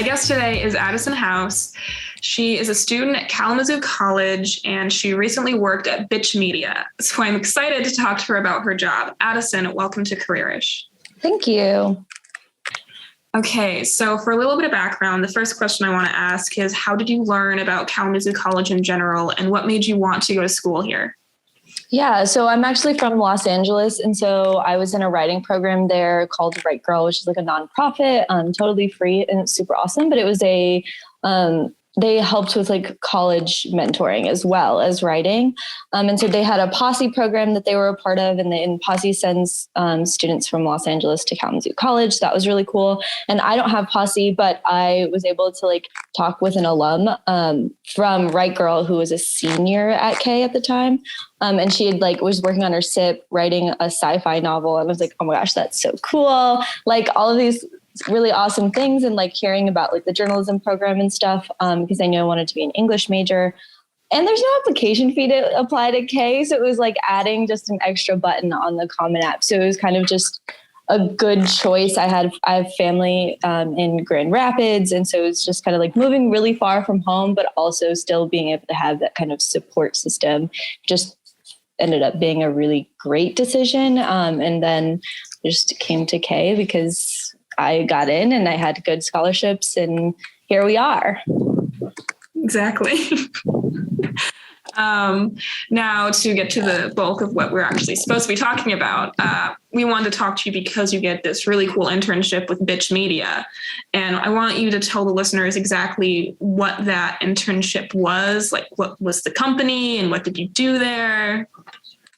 My guest today is Addissyn House. She is a student at Kalamazoo College, and she recently worked at Bitch Media. So I'm excited to talk to her about her job. Addissyn, welcome to Careerish. Thank you. Okay, so for a little bit of background, the first question I want to ask is, how did you learn about Kalamazoo College in general, and what made you want to go to school here? Yeah, so I'm actually from Los Angeles, and so I was in a writing program there called Write Girl, which is like a nonprofit, totally free, and it's super awesome. But it was they helped with like college mentoring as well as writing. And so they had a Posse program that they were a part of, and Posse sends students from Los Angeles to Kalamazoo College. So that was really cool. And I don't have Posse, but I was able to like talk with an alum from Write Girl, who was a senior at K at the time. And she had was working on her SIP, writing a sci-fi novel. And I was like, oh my gosh, that's so cool. Like all of these really awesome things, and like hearing about like the journalism program and stuff, because I knew I wanted to be an English major. And there's no application fee to apply to K. So it was like adding just an extra button on the Common App. So it was kind of just a good choice. I have family in Grand Rapids. And so it was just kind of like moving really far from home, but also still being able to have that kind of support system. Just ended up being a really great decision. And then just came to K because I got in and I had good scholarships, and here we are. Exactly. Now to get to the bulk of what we're actually supposed to be talking about, we wanted to talk to you because you get this really cool internship with Bitch Media. And I want you to tell the listeners exactly what that internship was, like what was the company and what did you do there?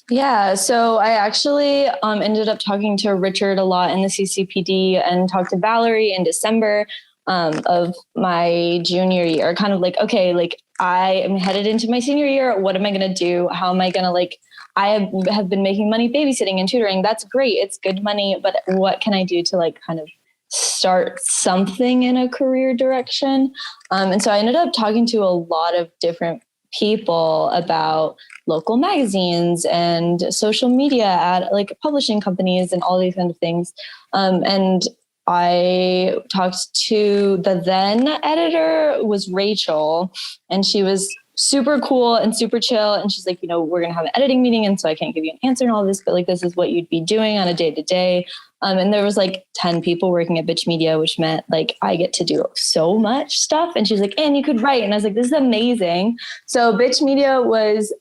Yeah, so I actually ended up talking to Richard a lot in the CCPD and talked to Valerie in December of my junior year, kind of like, okay, like I am headed into my senior year. What am I going to do? How am I going to I have been making money babysitting and tutoring. That's great. It's good money. But what can I do to like kind of start something in a career direction? And so I ended up talking to a lot of different people about local magazines and social media at like publishing companies and all these kind of things. And I talked to the then editor was Rachel, and she was super cool and super chill. And she's like, we're going to have an editing meeting. And so I can't give you an answer and all this, but like, this is what you'd be doing on a day to day. And there was like 10 people working at Bitch Media, which meant like I get to do so much stuff. And she's like, and you could write. And I was like, this is amazing. So Bitch Media was,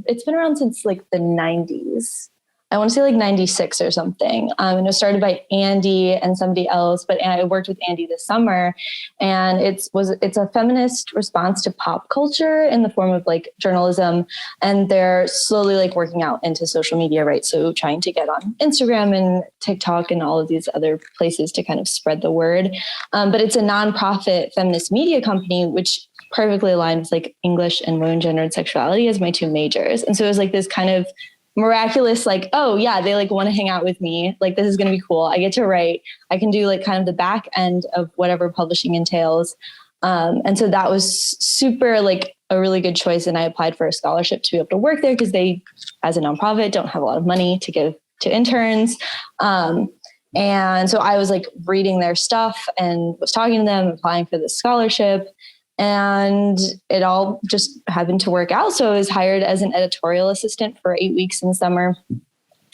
it's been around since like the 90s. I want to say like 96 or something. And it was started by Andy and somebody else, but I worked with Andy this summer, and it's a feminist response to pop culture in the form of like journalism. And they're slowly like working out into social media, right? So trying to get on Instagram and TikTok and all of these other places to kind of spread the word. But it's a nonprofit feminist media company, which perfectly aligned with like English and women, gender, and sexuality as my two majors. And so it was like this kind of miraculous, like, oh yeah, they like want to hang out with me. Like, this is going to be cool. I get to write. I can do like kind of the back end of whatever publishing entails. And so that was super like a really good choice. And I applied for a scholarship to be able to work there because they, as a nonprofit, don't have a lot of money to give to interns. And so I was like reading their stuff and was talking to them, applying for the scholarship. And it all just happened to work out. So I was hired as an editorial assistant for 8 weeks in the summer,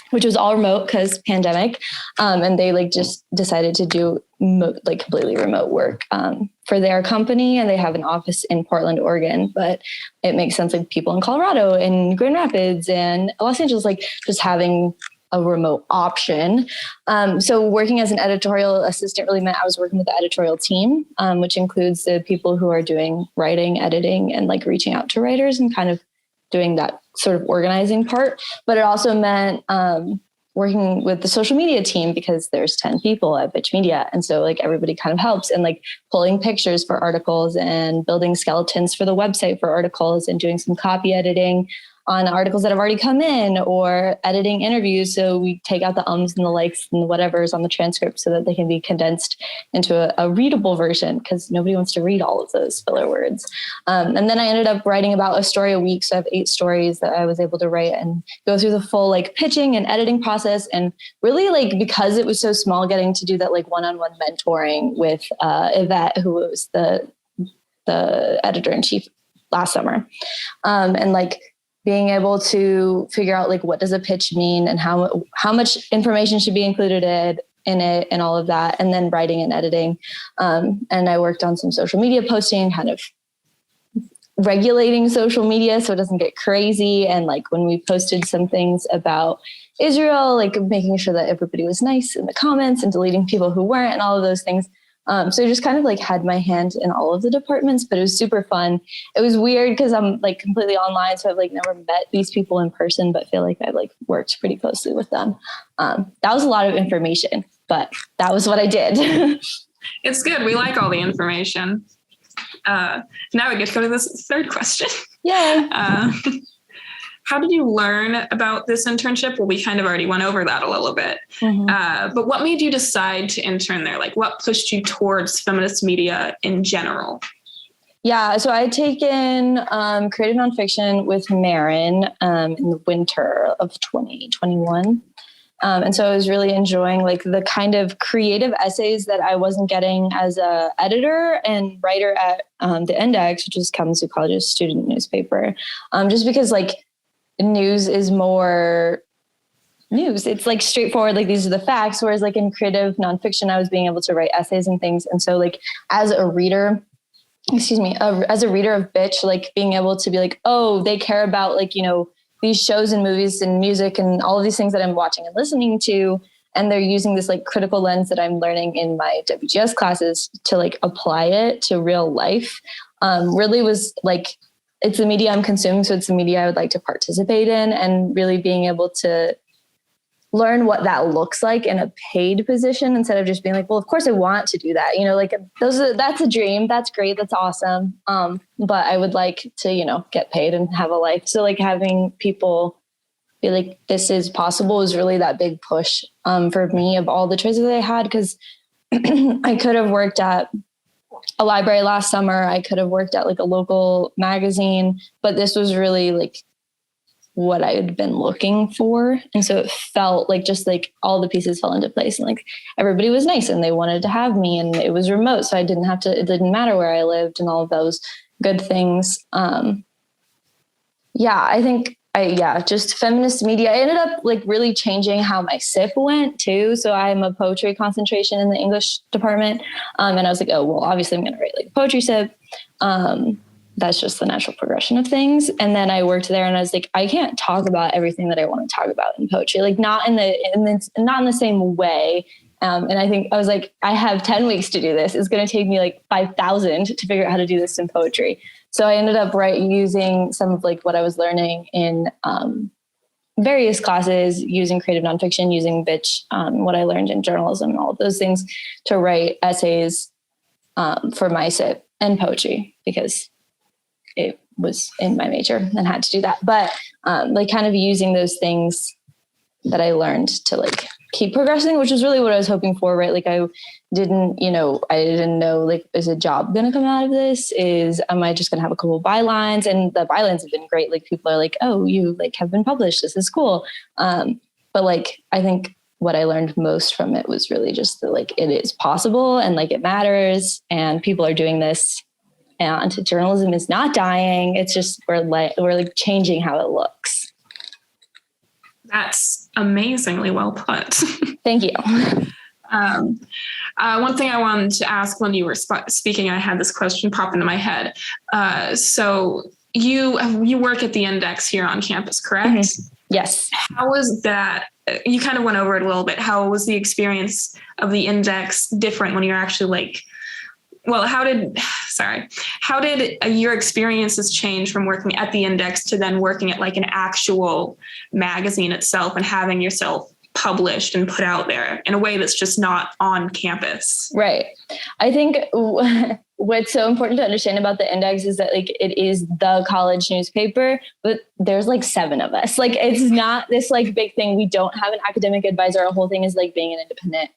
which was all remote because pandemic. And they like just decided to do like completely remote work for their company. And they have an office in Portland, Oregon, but it makes sense, like people in Colorado and Grand Rapids and Los Angeles, like just having a remote option. So working as an editorial assistant really meant I was working with the editorial team, which includes the people who are doing writing, editing, and like reaching out to writers and kind of doing that sort of organizing part. But it also meant working with the social media team because there's 10 people at Bitch Media. And so like everybody kind of helps, and like pulling pictures for articles and building skeletons for the website for articles and doing some copy editing. on articles that have already come in or editing interviews. So we take out the ums and the likes and whatever's on the transcript so that they can be condensed into a readable version, because nobody wants to read all of those filler words. And then I ended up writing about a story a week. So I have 8 stories that I was able to write and go through the full like pitching and editing process. And really, like, because it was so small, getting to do that like one-on-one mentoring with Yvette, who was the editor-in-chief last summer. And like being able to figure out like what does a pitch mean and how much information should be included in it and all of that. And then writing and editing. And I worked on some social media posting, kind of regulating social media so it doesn't get crazy. And like when we posted some things about Israel, like making sure that everybody was nice in the comments and deleting people who weren't and all of those things. So I just kind of like had my hand in all of the departments, but it was super fun. It was weird because I'm like completely online. So I've like never met these people in person, but feel like I've like worked pretty closely with them. That was a lot of information, but that was what I did. It's good. We like all the information. Now we get to go to this third question. Yay. How did you learn about this internship? Well, we kind of already went over that a little bit. Mm-hmm. But what made you decide to intern there? Like what pushed you towards feminist media in general? Yeah, so I had taken creative nonfiction with Marin in the winter of 2021. And so I was really enjoying like the kind of creative essays that I wasn't getting as a editor and writer at the Index, which is Kalamazoo College's student newspaper. Just because like news is more news. It's like straightforward, like these are the facts. Whereas like in creative nonfiction, I was being able to write essays and things. And so like as a reader of Bitch, like being able to be like, oh, they care about like, you know, these shows and movies and music and all of these things that I'm watching and listening to. And they're using this like critical lens that I'm learning in my WGS classes to like apply it to real life. Really was like, it's the media I'm consuming. So it's the media I would like to participate in, and really being able to learn what that looks like in a paid position instead of just being like, well, of course I want to do that. You know, like that's a dream. That's great. That's awesome. But I would like to, you know, get paid and have a life. So like having people be like, this is possible is really that big push for me of all the choices that I had. Cause I could have worked at a library last summer. I could have worked at like a local magazine, but this was really like what I had been looking for. And so it felt like just like all the pieces fell into place, and like everybody was nice and they wanted to have me, and it was remote. So it didn't matter where I lived and all of those good things. Just feminist media. I ended up like really changing how my SIP went too. So I'm a poetry concentration in the English department. And I was like, oh, well, obviously I'm going to write like a poetry SIP. That's just the natural progression of things. And then I worked there and I was like, I can't talk about everything that I want to talk about in poetry, like not in the same way. And I think I was like, I have 10 weeks to do this. It's going to take me like 5,000 to figure out how to do this in poetry. So I ended up using some of like what I was learning in various classes, using creative nonfiction, using Bitch, what I learned in journalism and all of those things to write essays for my SIP and poetry, because it was in my major and had to do that. But like kind of using those things that I learned to like keep progressing, which is really what I was hoping for, right? Like I didn't know, like, is a job going to come out of this? Am I just going to have a couple of bylines? And the bylines have been great. Like people are like, oh, you like have been published. This is cool. But like, I think what I learned most from it was really just that like, it is possible and like, it matters and people are doing this, and journalism is not dying. It's just, we're like changing how it looks. That's amazingly well put. Thank you. One thing I wanted to ask when you were speaking, I had this question pop into my head. So you work at the Index here on campus, correct? Mm-hmm. Yes. How was that? You kind of went over it a little bit. How was the experience of the Index different when you're actually like, well, how did your experiences change from working at the Index to then working at like an actual magazine itself and having yourself published and put out there in a way that's just not on campus? Right. I think what's so important to understand about the Index is that like it is the college newspaper, but there's like 7 of us. Like it's not this like big thing. We don't have an academic advisor. Our whole thing is like being an independent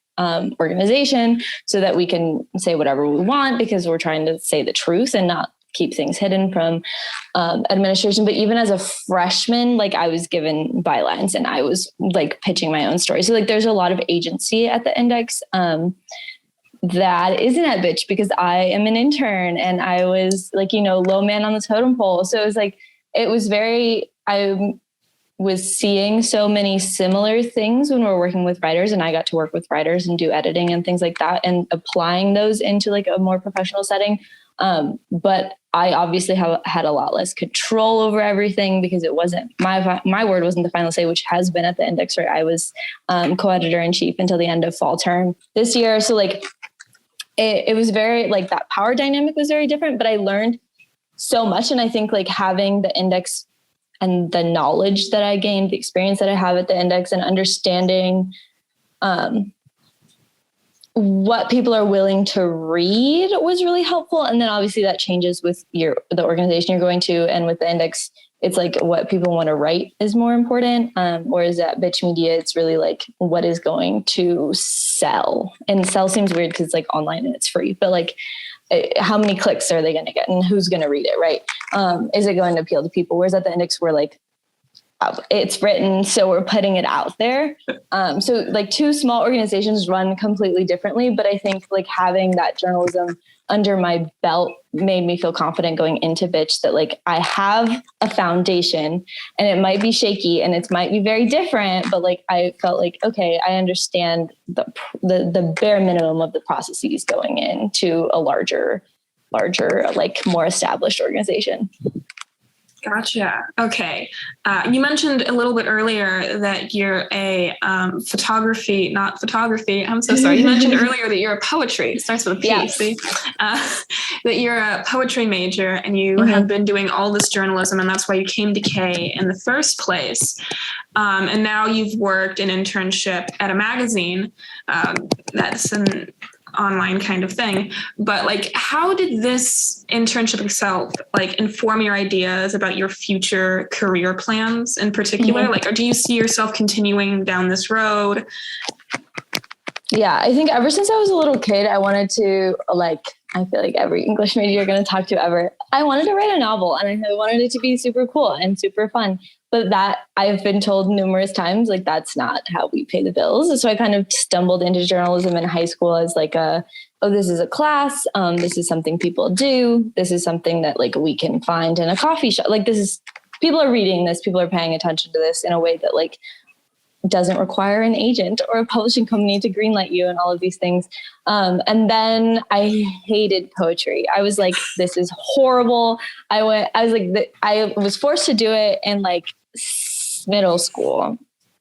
organization so that we can say whatever we want because we're trying to say the truth and not keep things hidden from administration. But even as a freshman, like I was given bylines and I was like pitching my own story. So like there's a lot of agency at the Index that isn't at Bitch because I am an intern and I was like, you know, low man on the totem pole. So it was like, I was seeing so many similar things when we're working with writers, and I got to work with writers and do editing and things like that and applying those into like a more professional setting. But I obviously had a lot less control over everything because it wasn't my word wasn't the final say, which has been at the Index, right? I was co-editor in chief until the end of fall term this year. So like it was very like that power dynamic was very different, but I learned so much. And I think like having the Index and the knowledge that I gained, the experience that I have at the Index and understanding what people are willing to read was really helpful. And then obviously that changes with the organization you're going to, and with the Index, it's like what people want to write is more important. Whereas at Bitch Media, it's really like what is going to sell. And sell seems weird because it's like online and it's free, but like how many clicks are they going to get and who's going to read it, right? Is it going to appeal to people? Whereas at the Index, we're like, it's written, so we're putting it out there. So like 2 small organizations run completely differently, but I think like having that journalism under my belt made me feel confident going into Bitch that like I have a foundation and it might be shaky and it might be very different, but like I felt like, okay, I understand the bare minimum of the processes going into a larger, like more established organization. Gotcha. Okay. You mentioned a little bit earlier that you're a not photography. I'm so sorry. You mentioned earlier that you're a poetry. It starts with a P. Yes. See? That you're a poetry major and you have been doing all this journalism, and that's why you came to K in the first place. And now you've worked an internship at a magazine that's an online kind of thing. But like, how did this internship itself like inform your ideas about your future career plans in particular? Like, or do you see yourself continuing down this road? Yeah, I think ever since I was a little kid, I wanted to I feel like every English major you're going to talk to ever, I wanted to write a novel and I wanted it to be super cool and super fun. But that I've been told numerous times, like, that's not how we pay the bills. So I kind of stumbled into journalism in high school as like this is a class. This is something people do. This is something that like we can find in a coffee shop. Like people are reading this, people are paying attention to this in a way that like doesn't require an agent or a publishing company to greenlight you and all of these things. And then I hated poetry. I was like, this is horrible. I was forced to do it in like middle school.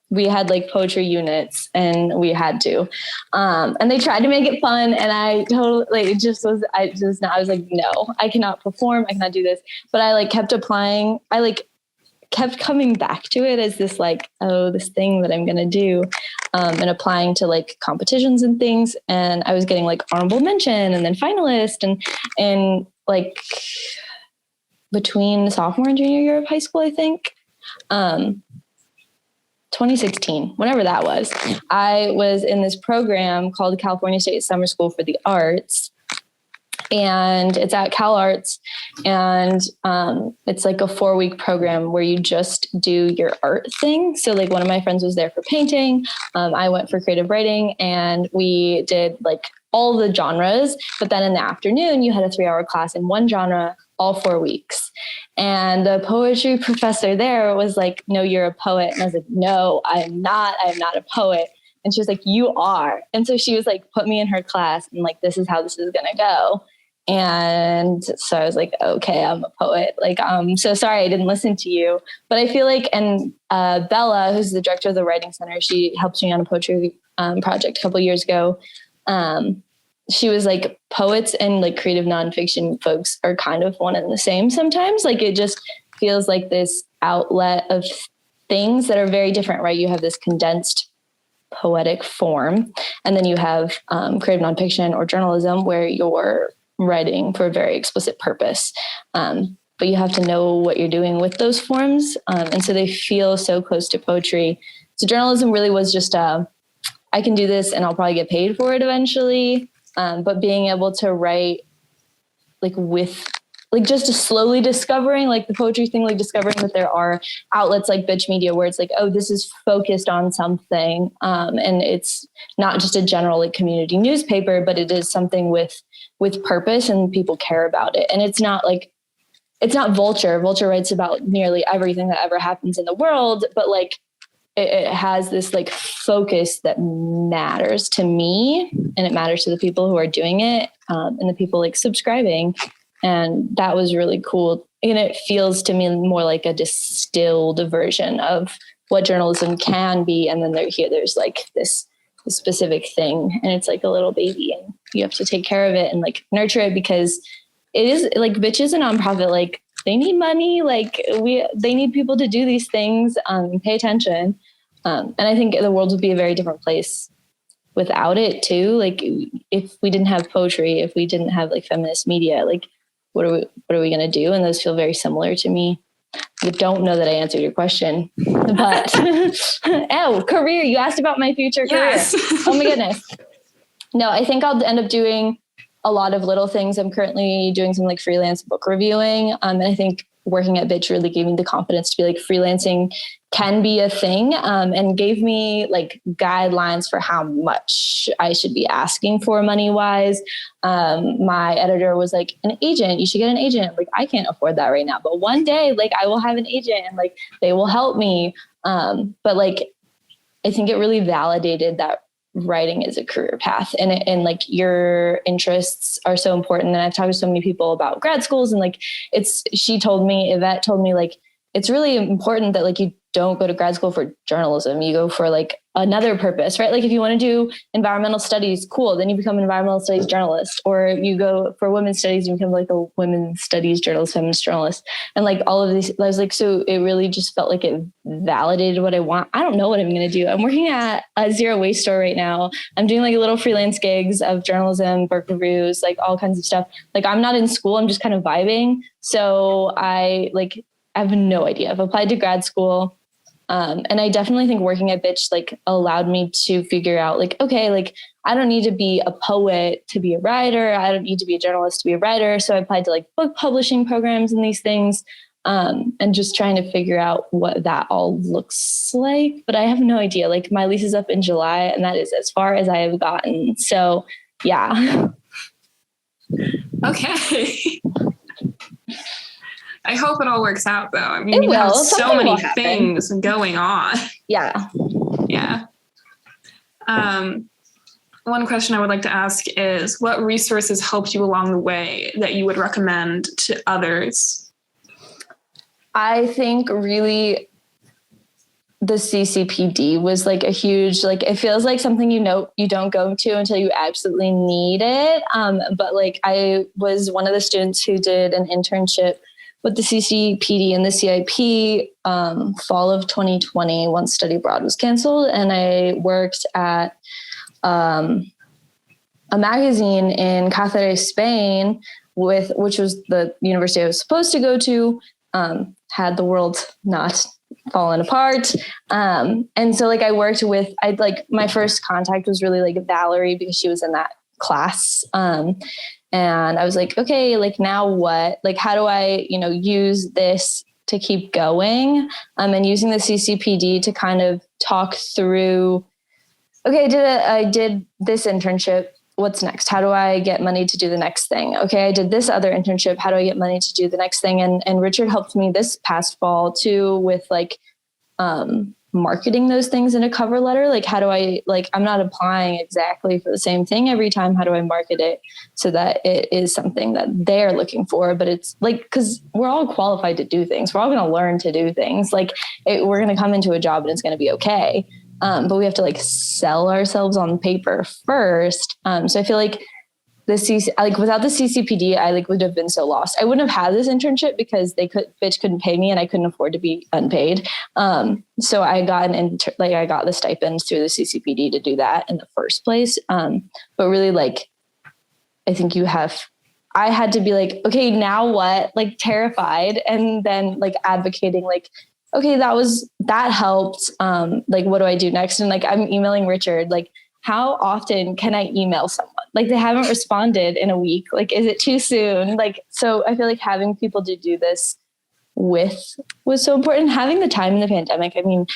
We had like poetry units and we had to, and they tried to make it fun. And I totally I was like, no, I cannot perform. I cannot do this. But I like kept applying. I kept coming back to it as this like, this thing that I'm going to do, and applying to like competitions and things. And I was getting like honorable mention and then finalist and like between sophomore and junior year of high school, I think, 2016, whenever that was, I was in this program called California State Summer School for the Arts. And it's at Cal Arts, and it's like a 4-week program where you just do your art thing. So like one of my friends was there for painting. I went for creative writing, and we did like all the genres. But then in the afternoon, you had a 3-hour class in one genre all 4 weeks. And the poetry professor there was like, no, you're a poet. And I was like, no, I'm not a poet. And she was like, you are. And so she was like, put me in her class and like, this is how this is going to go. And so I was like, okay, I'm a poet. Like, so sorry, I didn't listen to you. But I feel like, and Bella, who's the director of the Writing Center, she helped me on a poetry project a couple years ago. She was like, poets and like creative nonfiction folks are kind of one and the same sometimes. Like it just feels like this outlet of things that are very different, right? You have this condensed poetic form, and then you have creative nonfiction or journalism where you're writing for a very explicit purpose. But you have to know what you're doing with those forms. And so they feel so close to poetry. So journalism really was just, I can do this and I'll probably get paid for it eventually. But being able to write like with, like just slowly discovering like the poetry thing, like discovering that there are outlets like Bitch Media where it's like, oh, this is focused on something. And it's not just a general like community newspaper, but it is something with purpose and people care about it. And it's not Vulture. Vulture writes about nearly everything that ever happens in the world, but like it has this like focus that matters to me and it matters to the people who are doing it and the people like subscribing. And that was really cool. And it feels to me more like a distilled version of what journalism can be. And then there's like this specific thing and it's like a little baby and you have to take care of it and like nurture it because it is like Bitch is a nonprofit. Like they need money. Like they need people to do these things, pay attention. And I think the world would be a very different place without it too. Like if we didn't have poetry, if we didn't have like feminist media, like what are we going to do? And those feel very similar to me. I don't know that I answered your question, but career. You asked about my future career. Yes. Oh my goodness. No, I think I'll end up doing a lot of little things. I'm currently doing some like freelance book reviewing. And I think working at Bitch really gave me the confidence to be like freelancing can be a thing, and gave me like guidelines for how much I should be asking for money wise. My editor was like, an agent, you should get an agent. I'm like, I can't afford that right now, but one day like I will have an agent and like they will help me. But like, I think it really validated that writing is a career path and like your interests are so important. And I've talked to so many people about grad schools and like Yvette told me like, it's really important that like you don't go to grad school for journalism. You go for like another purpose, right? Like if you want to do environmental studies, cool. Then you become an environmental studies journalist, or you go for women's studies, you become like a women's studies journalist, feminist journalist. And like all of these, I was like, so it really just felt like it validated what I want. I don't know what I'm going to do. I'm working at a zero waste store right now. I'm doing like little freelance gigs of journalism, book reviews, like all kinds of stuff. Like I'm not in school. I'm just kind of vibing. So I have no idea. I've applied to grad school. And I definitely think working at Bitch like allowed me to figure out like, okay, like I don't need to be a poet to be a writer. I don't need to be a journalist to be a writer. So I applied to like book publishing programs and these things, and just trying to figure out what that all looks like. But I have no idea. Like my lease is up in July and that is as far as I have gotten. So yeah. Okay. I hope it all works out though. I mean, you have so many things going on. Yeah. Yeah. One question I would like to ask is what resources helped you along the way that you would recommend to others? I think really the CCPD was like a huge, like, it feels like something, you don't go to until you absolutely need it. But like I was one of the students who did an internship with the CCPD and the CIP fall of 2020 once study abroad was canceled. And I worked at a magazine in Cáceres, Spain, which was the university I was supposed to go to, had the world not fallen apart. And so like I worked with, my first contact was really like Valerie because she was in that class. And I was like, okay, like now what, like, how do I, use this to keep going? And using the CCPD to kind of talk through, okay, I did this internship. What's next? How do I get money to do the next thing? Okay, I did this other internship. How do I get money to do the next thing? And Richard helped me this past fall too with like, marketing those things in a cover letter. Like, how do I, like, I'm not applying exactly for the same thing every time. How do I market it so that it is something that they're looking for? But it's like, because we're all qualified to do things. We're all going to learn to do things. Like we're going to come into a job and it's going to be okay. But we have to like sell ourselves on paper first. So I feel like without the CCPD, I would have been so lost. I wouldn't have had this internship because Bitch couldn't pay me and I couldn't afford to be unpaid. So I got I got the stipends through the CCPD to do that in the first place. But really, like, I think I had to be like, okay, now what? Like terrified. And then like advocating like, okay, that helped. Like, what do I do next? And like, I'm emailing Richard, like, how often can I email someone? Like they haven't responded in a week. Like, is it too soon? Like, so I feel like having people to do this with was so important. Having the time in the pandemic. I mean,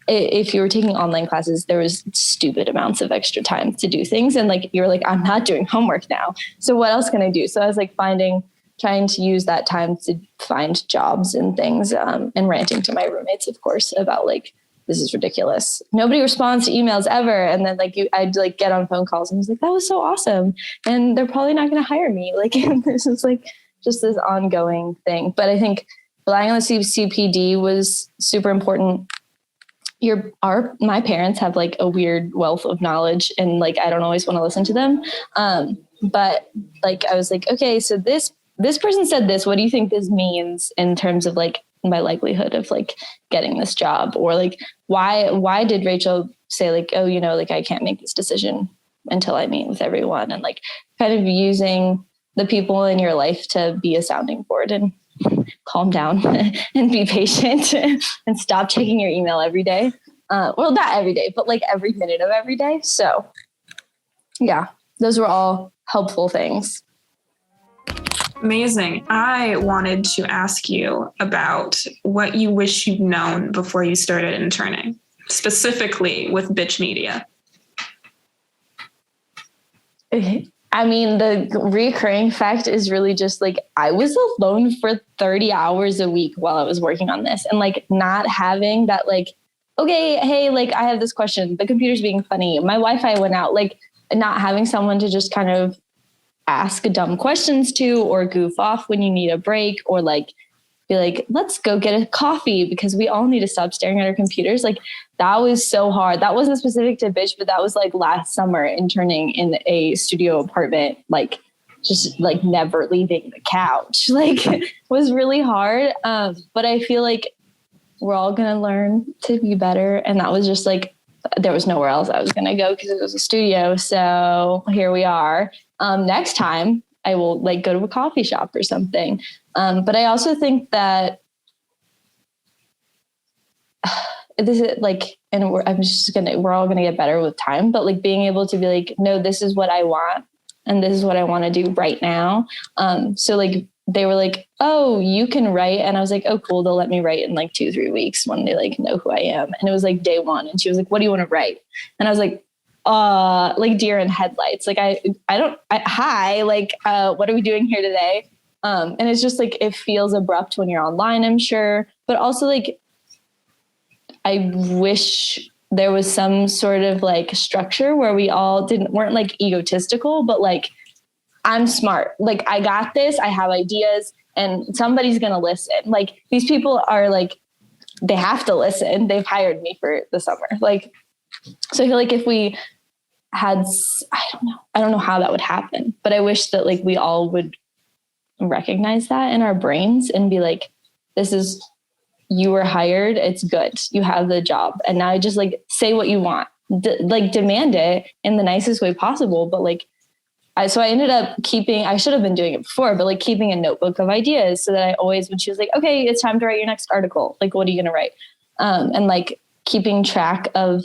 if you were taking online classes, there was stupid amounts of extra time to do things. And like, you're like, I'm not doing homework now. So what else can I do? So I was like trying to use that time to find jobs and things, and ranting to my roommates, of course, about like, this is ridiculous. Nobody responds to emails ever. And then like I'd like get on phone calls and I was like, that was so awesome. And they're probably not going to hire me. Like, this is like just this ongoing thing. But I think relying on the CPD was super important. My parents have like a weird wealth of knowledge and like, I don't always want to listen to them. But like, I was like, okay, so this person said this, what do you think this means in terms of like my likelihood of like getting this job? Or like, why did Rachel say like, oh, you know, like I can't make this decision until I meet with everyone, and like kind of using the people in your life to be a sounding board and calm down and be patient and stop checking your email every day. Well, not every day, but like every minute of every day. So yeah, those were all helpful things. Amazing. I wanted to ask you about what you wish you'd known before you started interning, specifically with Bitch Media. I mean, the recurring fact is really just like, I was alone for 30 hours a week while I was working on this, and like not having that, like, okay, hey, like I have this question, the computer's being funny, my Wi-Fi went out, like not having someone to just kind of ask dumb questions to, or goof off when you need a break, or like be like, let's go get a coffee because we all need to stop staring at our computers. Like that was so hard. That wasn't specific to Bitch, but that was like last summer interning in a studio apartment, like just like never leaving the couch, like was really hard. But I feel like we're all going to learn to be better. And that was just like, there was nowhere else I was going to go because it was a studio. So here we are. Next time I will like go to a coffee shop or something. But I also think that this is like, and we're all going to get better with time, but like being able to be like, no, this is what I want. And this is what I want to do right now. So like, they were like, oh, you can write. And I was like, oh, cool. They'll let me write in like 2-3 weeks when they like know who I am. And it was like day one. And she was like, what do you want to write? And I was like deer in headlights. Like, hi, like, what are we doing here today? And it's just like, it feels abrupt when you're online, I'm sure. But also like, I wish there was some sort of like structure where we all weren't like egotistical, but like, I'm smart. Like I got this, I have ideas and somebody's going to listen. Like these people are like, they have to listen. They've hired me for the summer. Like, so I feel like if we had, I don't know how that would happen, but I wish that like we all would recognize that in our brains and be like, you were hired. It's good. You have the job. And now just like say what you want, like demand it in the nicest way possible. But like, so I ended up I should have been doing it before, but like keeping a notebook of ideas so that I always, when she was like, okay, it's time to write your next article. Like, what are you going to write? And like keeping track of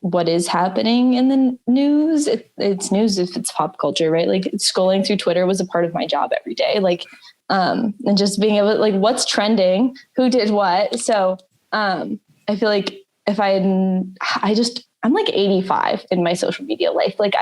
what is happening in the news. It's news if it's pop culture, right? Like scrolling through Twitter was a part of my job every day. Like, and just being able to like, what's trending, who did what. So I feel like if I'm like 85 in my social media life. Like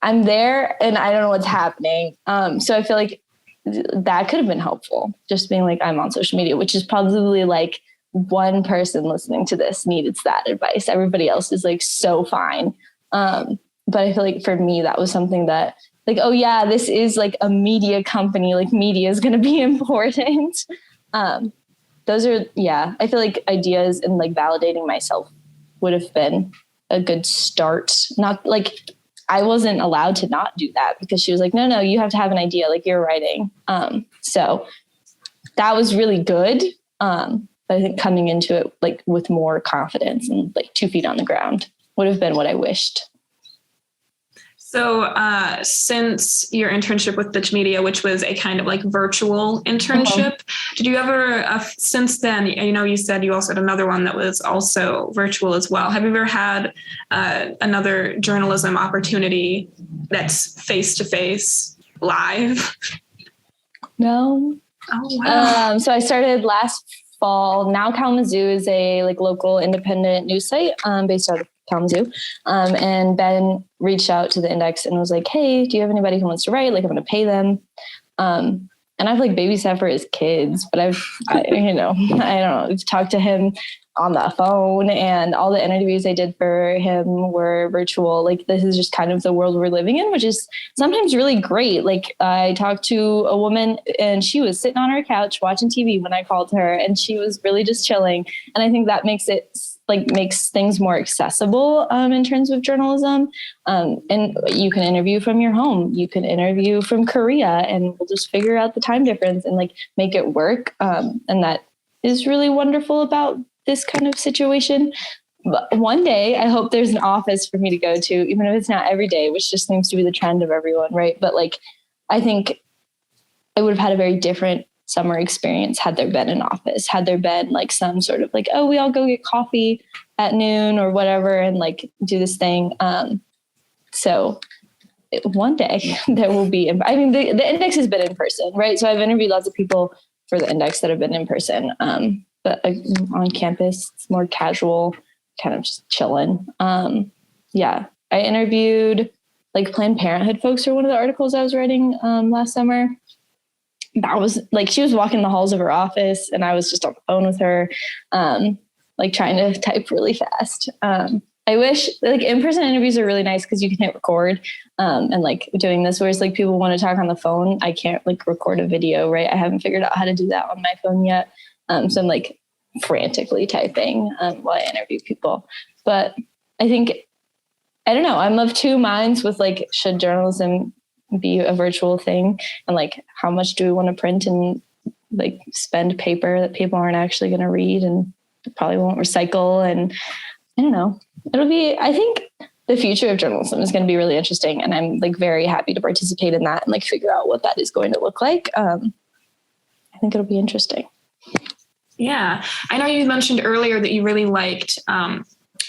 I'm there and I don't know what's happening. So I feel like that could have been helpful. Just being like, I'm on social media, which is probably like one person listening to this needed that advice. Everybody else is like so fine. But I feel like for me, that was something that like, oh yeah, this is like a media company. Like media is going to be important. I feel like ideas and like validating myself would have been a good start. Not like, I wasn't allowed to not do that because she was like, no, you have to have an idea. Like you're writing. So that was really good. But I think coming into it like with more confidence and like 2 feet on the ground would have been what I wished. So since your internship with Bitch Media, which was a kind of like virtual internship, did you ever, since then, you said you also had another one that was also virtual as well. Have you ever had another journalism opportunity that's face-to-face live? No. Oh, wow. So I started last fall. Now Kalamazoo is a like local independent news site based out of Kalamazoo. And Ben reached out to the Index and was like, hey, do you have anybody who wants to write? Like, I'm going to pay them. And I've like babysat for his kids, but I don't know, I've talked to him on the phone, and all the interviews I did for him were virtual. Like, this is just kind of the world we're living in, which is sometimes really great. Like, I talked to a woman and she was sitting on her couch watching TV when I called her, and she was really just chilling. And I think that makes things more accessible in terms of journalism. And you can interview from your home, you can interview from Korea, and we'll just figure out the time difference and like make it work. And that is really wonderful about this kind of situation. But one day I hope there's an office for me to go to, even if it's not every day, which just seems to be the trend of everyone. Right. But like, I think I would have had a very different summer experience had there been an office, had there been like some sort of like, oh, we all go get coffee at noon or whatever and like do this thing. So one day there will be, I mean, the Index has been in person, right? So I've interviewed lots of people for the Index that have been in person. But on campus, it's more casual, kind of just chilling. Yeah, I interviewed like Planned Parenthood folks for one of the articles I was writing last summer. That was like, she was walking the halls of her office and I was just on the phone with her, like trying to type really fast. I wish like in-person interviews are really nice because you can hit record and like doing this, whereas like people want to talk on the phone. I can't like record a video, right? I haven't figured out how to do that on my phone yet. So I'm like frantically typing while I interview people. But I think, I don't know, I'm of two minds with like, should journalism be a virtual thing? And like, how much do we want to print and like spend paper that people aren't actually going to read and probably won't recycle? And I don't know, I think the future of journalism is going to be really interesting. And I'm like very happy to participate in that and like figure out what that is going to look like. I think it'll be interesting. Yeah. I know you mentioned earlier that you really liked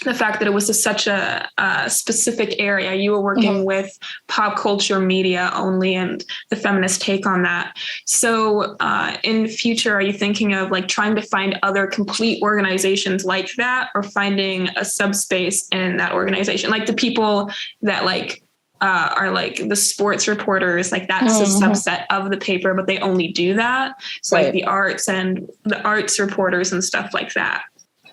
the fact that it was such a specific area. You were working with pop culture media only and the feminist take on that. So in future, are you thinking of like trying to find other complete organizations like that, or finding a subspace in that organization? Like the people that like are like the sports reporters, like that's a subset of the paper, but they only do that. So like the arts and the arts reporters and stuff like that.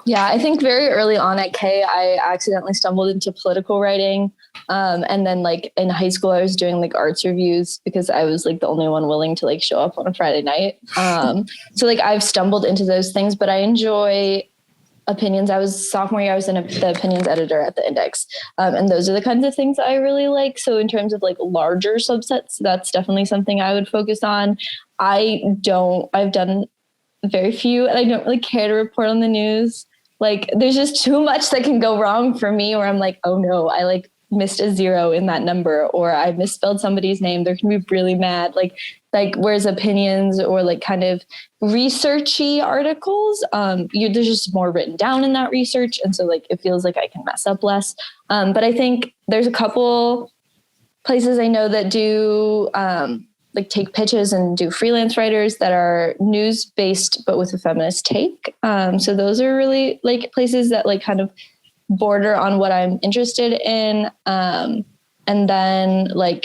Yeah, I think very early on at K, I accidentally stumbled into political writing. And then like in high school, I was doing like arts reviews because I was like the only one willing to like show up on a Friday night. So like I've stumbled into those things, but I enjoy opinions. I was sophomore year, I was in the opinions editor at the Index. And those are the kinds of things that I really like. So in terms of like larger subsets, that's definitely something I would focus on. I've done very few and I don't really care to report on the news. Like there's just too much that can go wrong for me where I'm like, oh no, I like missed a zero in that number, or I misspelled somebody's name. They're going to be really mad. Like whereas opinions or like kind of researchy articles, there's just more written down in that research. And so like, it feels like I can mess up less. But I think there's a couple places I know that do, like take pitches and do freelance writers that are news based, but with a feminist take. So those are really like places that like kind of border on what I'm interested in. And then like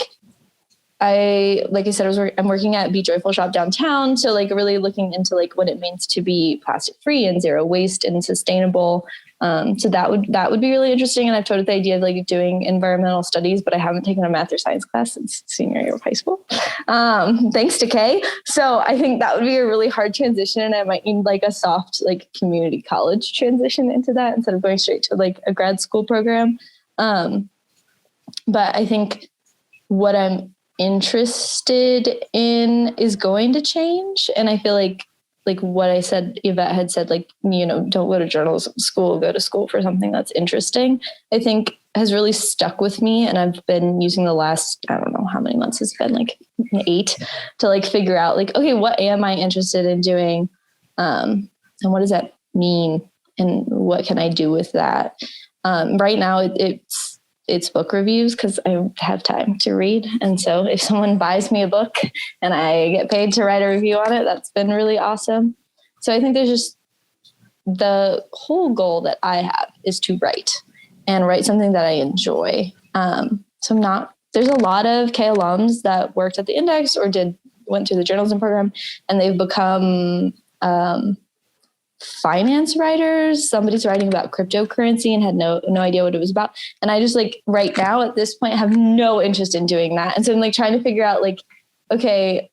I said, I'm working at Be Joyful Shop downtown. So like really looking into like what it means to be plastic free and zero waste and sustainable. So that would be really interesting. And I've toyed with the idea of like doing environmental studies, but I haven't taken a math or science class since senior year of high school. Thanks to Kay. So I think that would be a really hard transition. And I might need like a soft, like community college transition into that instead of going straight to like a grad school program. But I think what I'm interested in is going to change. And I feel like what I said, Yvette had said, like, you know, don't go to journalism school, go to school for something that's interesting. I think has really stuck with me. And I've been using the last, I don't know how many months it's been, like 8, to like figure out like, okay, what am I interested in doing? And what does that mean? And what can I do with that? Right now it's book reviews because I have time to read. And so if someone buys me a book and I get paid to write a review on it, that's been really awesome. So I think there's just the whole goal that I have is to write something that I enjoy. So there's a lot of K alums that worked at the Index or went through the journalism program, and they've become finance writers. Somebody's writing about cryptocurrency and had no idea what it was about. And I just like right now at this point have no interest in doing that. And so I'm like trying to figure out like, okay,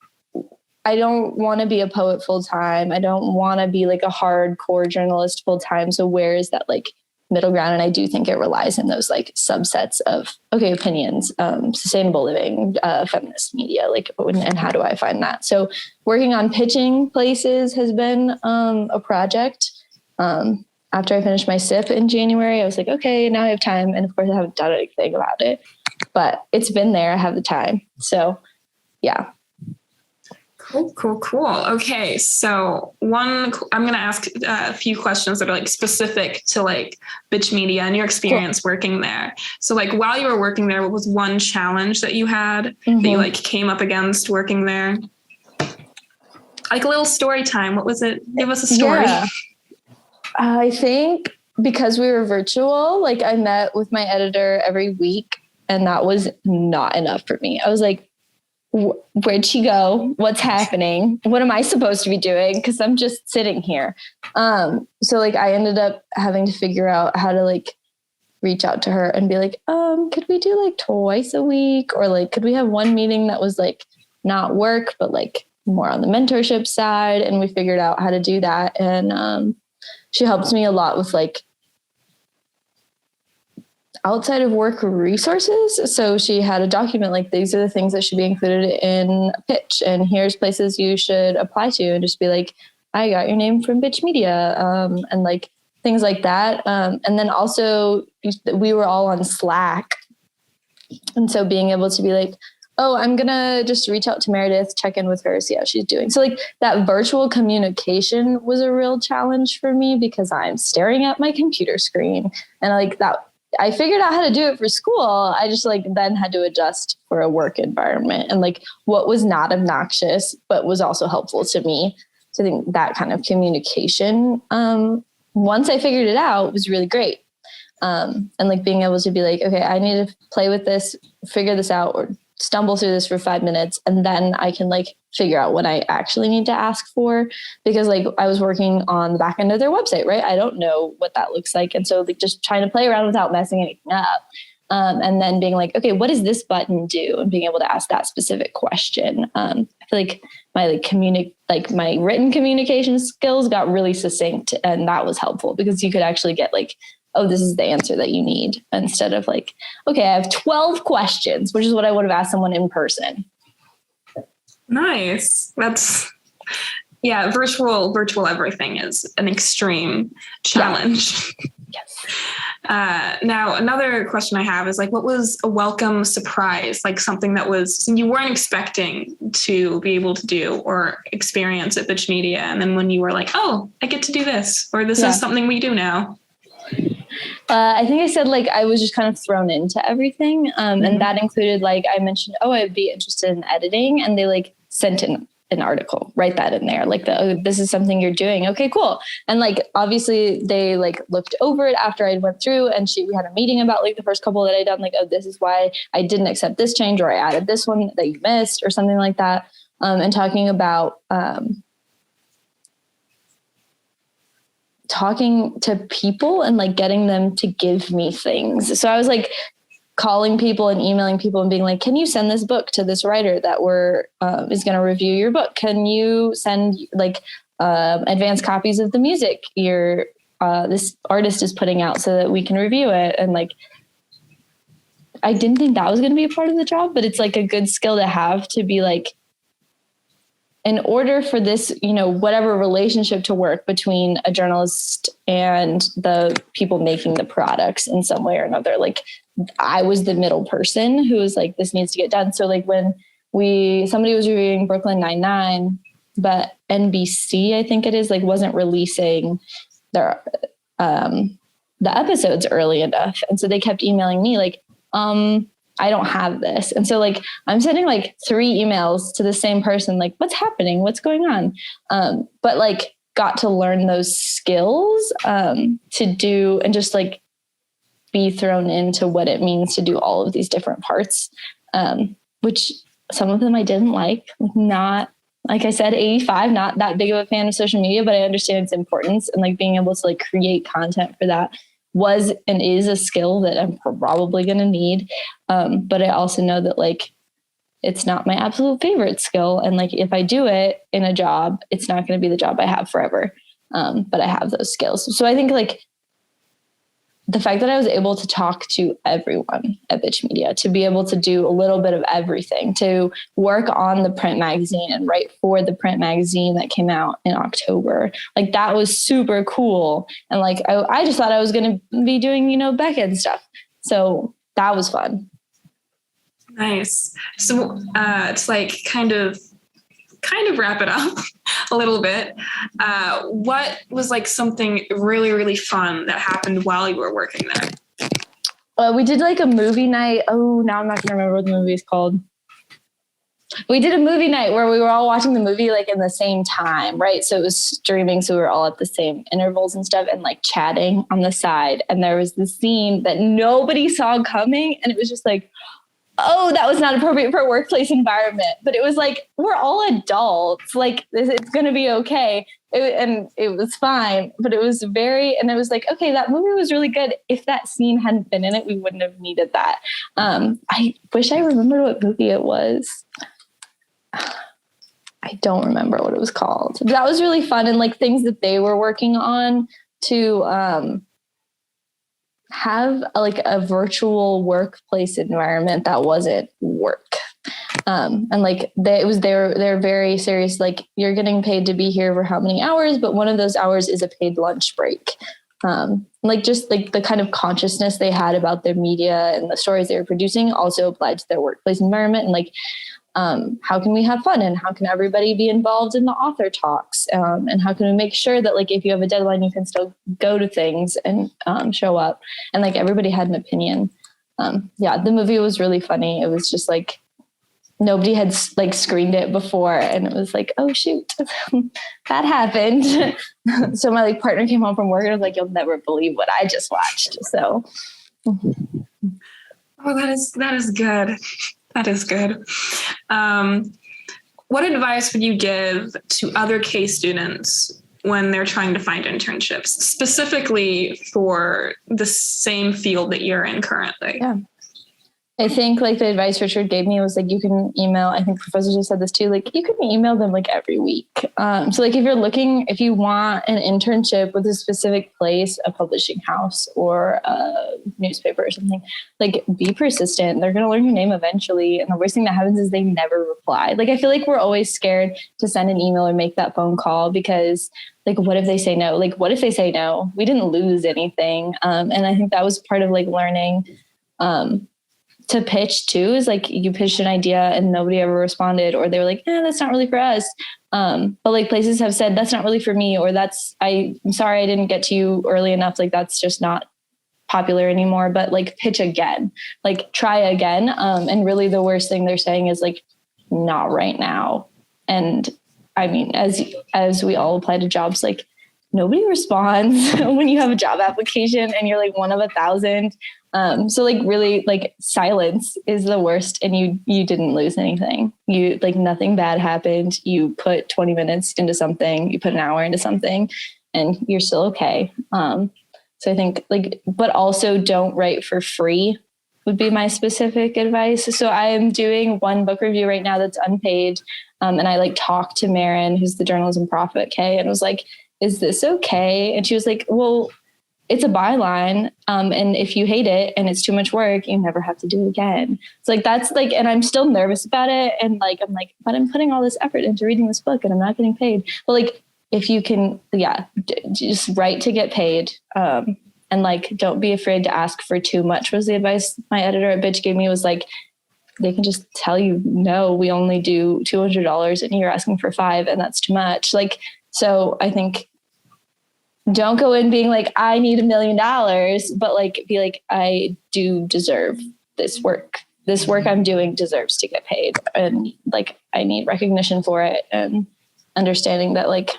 I don't want to be a poet full time. I don't want to be like a hardcore journalist full time. So where is that like middle ground? And I do think it relies in those like subsets of, okay, opinions, sustainable living, feminist media, like, and how do I find that? So working on pitching places has been a project. After I finished my SIP in January, I was like, okay, now I have time. And of course I haven't done anything about it, but it's been there. I have the time. So yeah. Cool. Okay. So I'm going to ask a few questions that are like specific to like Bitch Media and your experience working there. So like while you were working there, what was one challenge that you had that you like came up against working there? Like a little story time. What was it? Give us a story. Yeah. I think because we were virtual, like I met with my editor every week, and that was not enough for me. I was like, where'd she go? What's happening? What am I supposed to be doing? Because I'm just sitting here. So like I ended up having to figure out how to like reach out to her and be like, could we do like twice a week? Or like, could we have one meeting that was like not work, but like more on the mentorship side? And we figured out how to do that. And she helped me a lot with like outside of work resources. So she had a document like these are the things that should be included in a pitch, and here's places you should apply to, and just be like, I got your name from Bitch Media, and like things like that. And then also we were all on Slack, and so being able to be like, oh, I'm gonna just reach out to Meredith, check in with her, see how she's doing. So like that virtual communication was a real challenge for me because I'm staring at my computer screen, and like that. I figured out how to do it for school. I just like then had to adjust for a work environment and like what was not obnoxious, but was also helpful to me. So I think that kind of communication, once I figured it out, was really great. And like being able to be like, okay, I need to play with this, figure this out, or stumble through this for 5 minutes. And then I can like figure out what I actually need to ask for, because like I was working on the back end of their website, right? I don't know what that looks like. And so like just trying to play around without messing anything up. And then being like, okay, what does this button do? And being able to ask that specific question. I feel like my written communication skills got really succinct, and that was helpful because you could actually get like, oh, this is the answer that you need, instead of like, okay, I have 12 questions, which is what I would have asked someone in person. Nice. Virtual everything is an extreme challenge. Yes. Now, another question I have is like, what was a welcome surprise? Like something that you weren't expecting to be able to do or experience at Bitch Media. And then when you were like, oh, I get to do this, or this is something we do now. I think I said like I was just kind of thrown into everything. And that included like I mentioned, oh, I'd be interested in editing. And they like sent in an article, write that in there. Like this is something you're doing. Okay, cool. And like, obviously they like looked over it after I went through, and we had a meeting about like the first couple that I'd done, like, oh, this is why I didn't accept this change, or I added this one that you missed or something like that. And talking about, talking to people and like getting them to give me things. So I was like calling people and emailing people and being like, can you send this book to this writer that is going to review your book? Can you send like advanced copies of the music this artist is putting out so that we can review it? And like, I didn't think that was going to be a part of the job, but it's like a good skill to have, to be like in order for this, whatever relationship to work between a journalist and the people making the products in some way or another, like I was the middle person who was like, this needs to get done. So like when somebody was reviewing Brooklyn Nine-Nine, but NBC, I think it is, like wasn't releasing their, the episodes early enough. And so they kept emailing me like, I don't have this. And so like, I'm sending like 3 emails to the same person, like what's happening? What's going on? But like got to learn those skills, to do and just like be thrown into what it means to do all of these different parts. Which some of them I didn't like, not, like I said, 85, not that big of a fan of social media, but I understand its importance, and like being able to like create content for that was and is a skill that I'm probably going to need. But I also know that like, it's not my absolute favorite skill. And like, if I do it in a job, it's not going to be the job I have forever. But I have those skills. So I think like the fact that I was able to talk to everyone at Bitch Media, to be able to do a little bit of everything, to work on the print magazine and write for the print magazine that came out in October, like that was super cool. And like, I just thought I was going to be doing, back end stuff. So that was fun. Nice. So to like kind of wrap it up a little bit. What was like something really, really fun that happened while you were working there? We did like a movie night. Oh, now I'm not going to remember what the movie is called. We did a movie night where we were all watching the movie like in the same time, right? So it was streaming. So we were all at the same intervals and stuff and like chatting on the side. And there was this scene that nobody saw coming. And it was just like, oh, that was not appropriate for a workplace environment. But it was like, we're all adults. Like, it's going to be okay. And it was fine. But it was and it was like, okay, that movie was really good. If that scene hadn't been in it, we wouldn't have needed that. I wish I remembered what movie it was. I don't remember what it was called. But that was really fun. And like things that they were working on to have a virtual workplace environment that wasn't work. And like they're very serious. Like, you're getting paid to be here for how many hours, but one of those hours is a paid lunch break. Like just like the kind of consciousness they had about their media and the stories they were producing also applied to their workplace environment. And like, how can we have fun, and how can everybody be involved in the author talks? And how can we make sure that like, if you have a deadline, you can still go to things and show up, and like everybody had an opinion. The movie was really funny. It was just like, nobody had like screened it before, and it was like, oh shoot, that happened. So my like partner came home from work and was like, you'll never believe what I just watched. So. Oh, that is good. That is good. What advice would you give to other K students when they're trying to find internships, specifically for the same field that you're in currently? Yeah. I think like the advice Richard gave me was like, you can email, I think professors have said this too, like you can email them like every week. So like if you want an internship with a specific place, a publishing house or a newspaper or something, like be persistent. They're going to learn your name eventually. And the worst thing that happens is they never reply. Like, I feel like we're always scared to send an email or make that phone call because like, what if they say no? Like, what if they say no? We didn't lose anything. And I think that was part of like learning, to pitch too, is like you pitched an idea and nobody ever responded, or they were like, that's not really for us. But like places have said, that's not really for me, or I'm sorry, I didn't get to you early enough. Like that's just not popular anymore, but like pitch again, like try again. And really the worst thing they're saying is like, not right now. And I mean, as we all apply to jobs, like nobody responds when you have a job application and you're like one of 1,000. So like really like silence is the worst, and you didn't lose anything. You like nothing bad happened. You put 20 minutes into something, you put an hour into something, and you're still okay. So I think like, but also don't write for free would be my specific advice. So I am doing one book review right now that's unpaid. And I like talked to Marin, who's the journalism prof at K, and was like, is this okay? And she was like, well, it's a byline. And if you hate it and it's too much work, you never have to do it again. It's like, that's like, and I'm still nervous about it. And like, I'm like, but I'm putting all this effort into reading this book and I'm not getting paid. But like, if you can, just write to get paid. And like, don't be afraid to ask for too much was the advice my editor at Bitch gave me, was like, they can just tell you, no, we only do $200 and you're asking for $5 and that's too much. Like, so I think don't go in being like, I need $1 million, but like, be like, I do deserve this work. This work I'm doing deserves to get paid. And like, I need recognition for it, and understanding that like,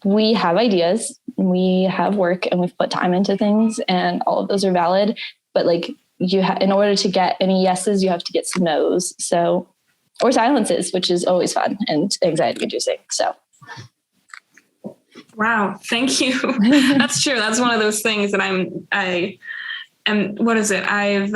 we have ideas, we have work, and we've put time into things, and all of those are valid. But like, in order to get any yeses, you have to get some nos. So, or silences, which is always fun and anxiety inducing. So. Wow. Thank you. That's true. That's one of those things that what is it? I've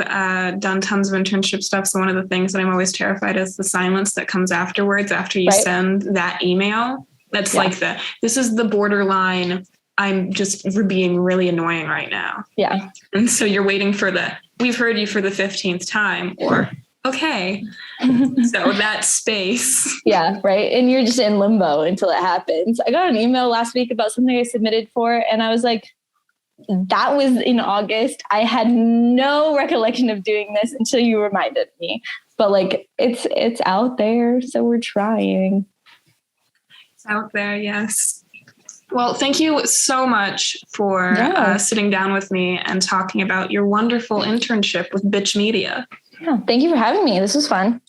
done tons of internship stuff. So one of the things that I'm always terrified is the silence that comes afterwards, after you send that email. That's like this is the borderline. I'm just being really annoying right now. Yeah. And so you're waiting for we've heard you for the 15th time, or okay. So that space. Yeah. Right. And you're just in limbo until it happens. I got an email last week about something I submitted for, and I was like, that was in August. I had no recollection of doing this until you reminded me. But like, it's out there. So we're trying. It's out there. Yes. Well, thank you so much for sitting down with me and talking about your wonderful internship with Bitch Media. Yeah, thank you for having me. This was fun.